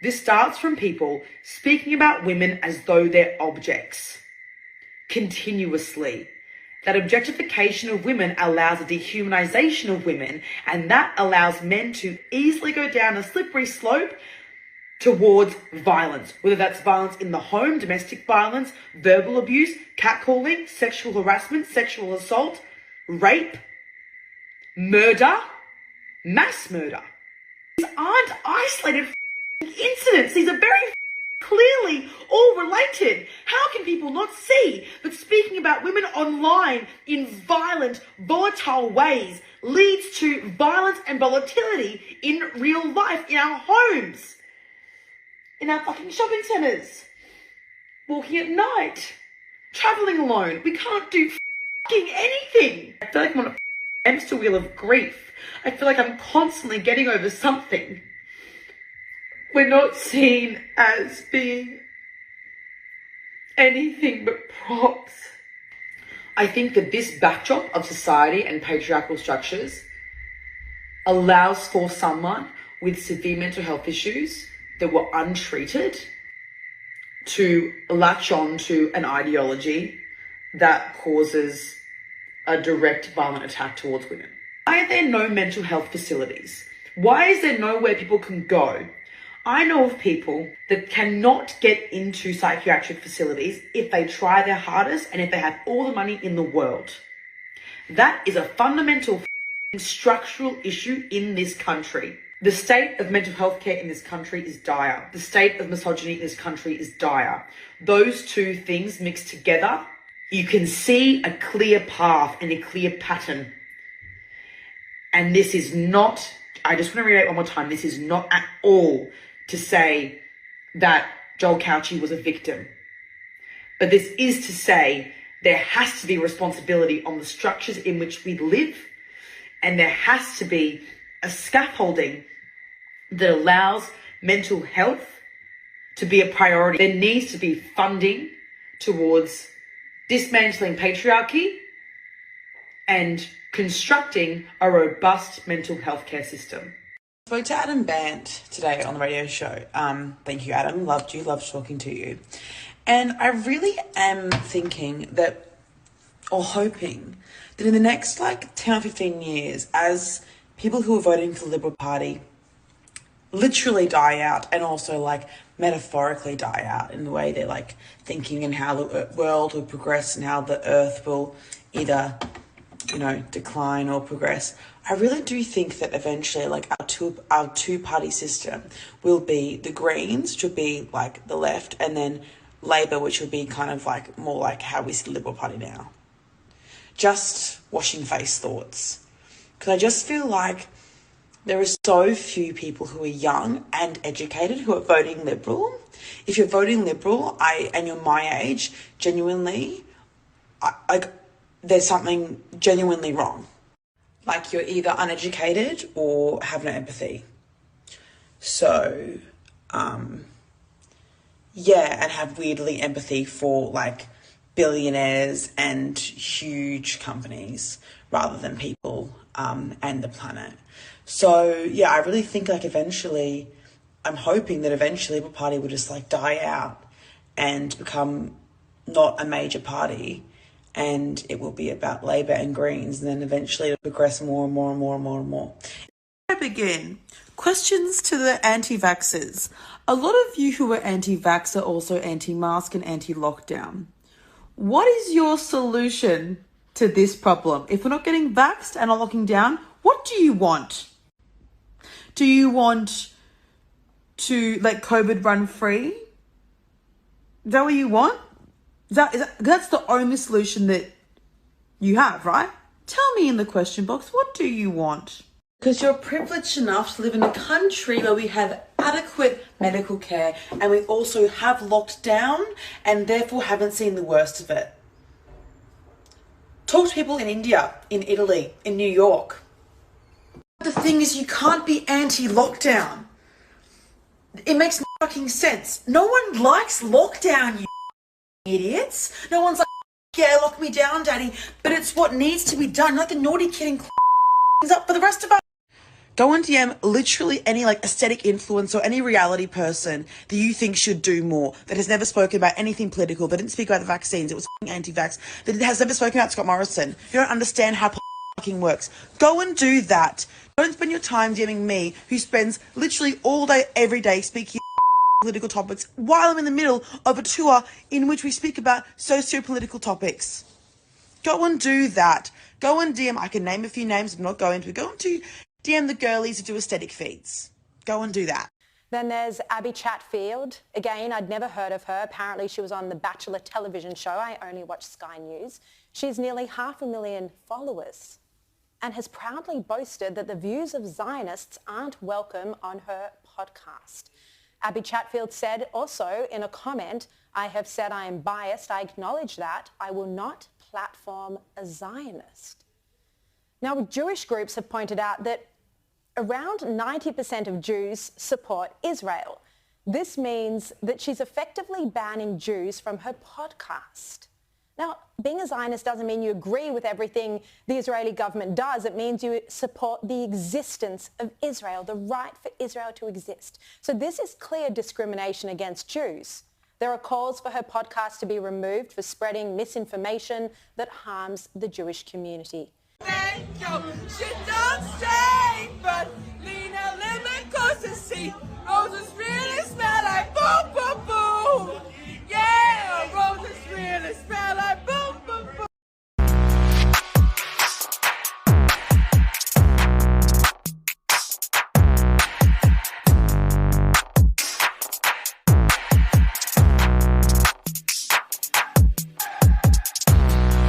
This starts from people speaking about women as though they're objects, continuously. That objectification of women allows a dehumanization of women, and that allows men to easily go down a slippery slope towards violence, whether that's violence in the home, domestic violence, verbal abuse, catcalling, sexual harassment, sexual assault, rape, murder, mass murder. These aren't isolated incidents. These are very clearly all related. How can people not see that speaking about women online in violent, volatile ways leads to violence and volatility in real life, in our homes, in our fucking shopping centres, walking at night, travelling alone? We can't do fucking anything. I feel like I'm on a hamster wheel of grief. I feel like I'm constantly getting over something. We're not seen as being anything but props. I think that this backdrop of society and patriarchal structures allows for someone with severe mental health issues that were untreated to latch on to an ideology that causes a direct violent attack towards women. Why are there no mental health facilities? Why is there nowhere people can go? I know of people that cannot get into psychiatric facilities if they try their hardest and if they have all the money in the world. That is a fundamental structural issue in this country. The state of mental health care in this country is dire. The state of misogyny in this country is dire. Those two things mixed together, you can see a clear path and a clear pattern. And this is not, I just want to reiterate one more time, this is not at all to say that Joel Cauchi was a victim. But this is to say there has to be responsibility on the structures in which we live, and there has to be a scaffolding that allows mental health to be a priority. There needs to be funding towards dismantling patriarchy and constructing a robust mental health care system. I spoke to Adam Bant today on the radio show. Thank you, Adam. Loved talking to you. And I really am thinking that, or hoping, that in the next 10 or 15 years, as people who are voting for the Liberal Party literally die out and also metaphorically die out in the way they're thinking and how the world will progress and how the earth will either decline or progress. I really do think that eventually our two-party system will be the Greens, which will be the left, and then Labor, which will be kind of more like how we see the Liberal Party now. Just washing face thoughts. Because I just feel like there are so few people who are young and educated who are voting Liberal. If you're voting Liberal, and you're my age, genuinely, there's something genuinely wrong. You're either uneducated or have no empathy. So, and have weirdly empathy for billionaires and huge companies rather than people and the planet. So, I really think eventually, I'm hoping that eventually Liberal Party will just die out and become not a major party. And it will be about Labor and Greens, and then eventually it'll progress more and more and more and more and more. I begin. Questions to the anti-vaxxers. A lot of you who are anti-vax are also anti-mask and anti-lockdown. What is your solution to this problem? If we're not getting vaxxed and are locking down, what do you want? Do you want to let COVID run free? Is that what you want? That's the only solution that you have, right? Tell me in the question box, what do you want? Because you're privileged enough to live in a country where we have adequate medical care and we also have locked down and therefore haven't seen the worst of it. Talk to people in India, in Italy, in New York. The thing is, you can't be anti-lockdown. It makes no fucking sense. No one likes lockdown, you idiots. No one's yeah, lock me down, daddy. But it's what needs to be done. Like the naughty kid and things up for the rest of us. Go and DM literally any like aesthetic influencer or any reality person that you think should do more, that has never spoken about anything political, that didn't speak about the vaccines, it was anti-vax, that has never spoken about Scott Morrison. You don't understand how fucking works. Go and do that. Don't spend your time DMing me, who spends literally all day, every day speaking political topics while I'm in the middle of a tour in which we speak about socio-political topics. Go and do that. Go and DM, I can name a few names, I'm not going to, go and DM the girlies who do aesthetic feeds. Go and do that. Then there's Abbie Chatfield. Again, I'd never heard of her. Apparently she was on the Bachelor television show. I only watch Sky News. She's nearly 500,000 followers and has proudly boasted that the views of Zionists aren't welcome on her podcast. Abbie Chatfield said also in a comment, "I have said I am biased. I acknowledge that. I will not platform a Zionist." Now, Jewish groups have pointed out that around 90% of Jews support Israel. This means that she's effectively banning Jews from her podcast. Now, being a Zionist doesn't mean you agree with everything the Israeli government does. It means you support the existence of Israel, the right for Israel to exist. So this is clear discrimination against Jews. There are calls for her podcast to be removed for spreading misinformation that harms the Jewish community. She don't stay, but lean a little bit close to see. Roses really smell like boo, boo, boo. Yeah, roses really smell like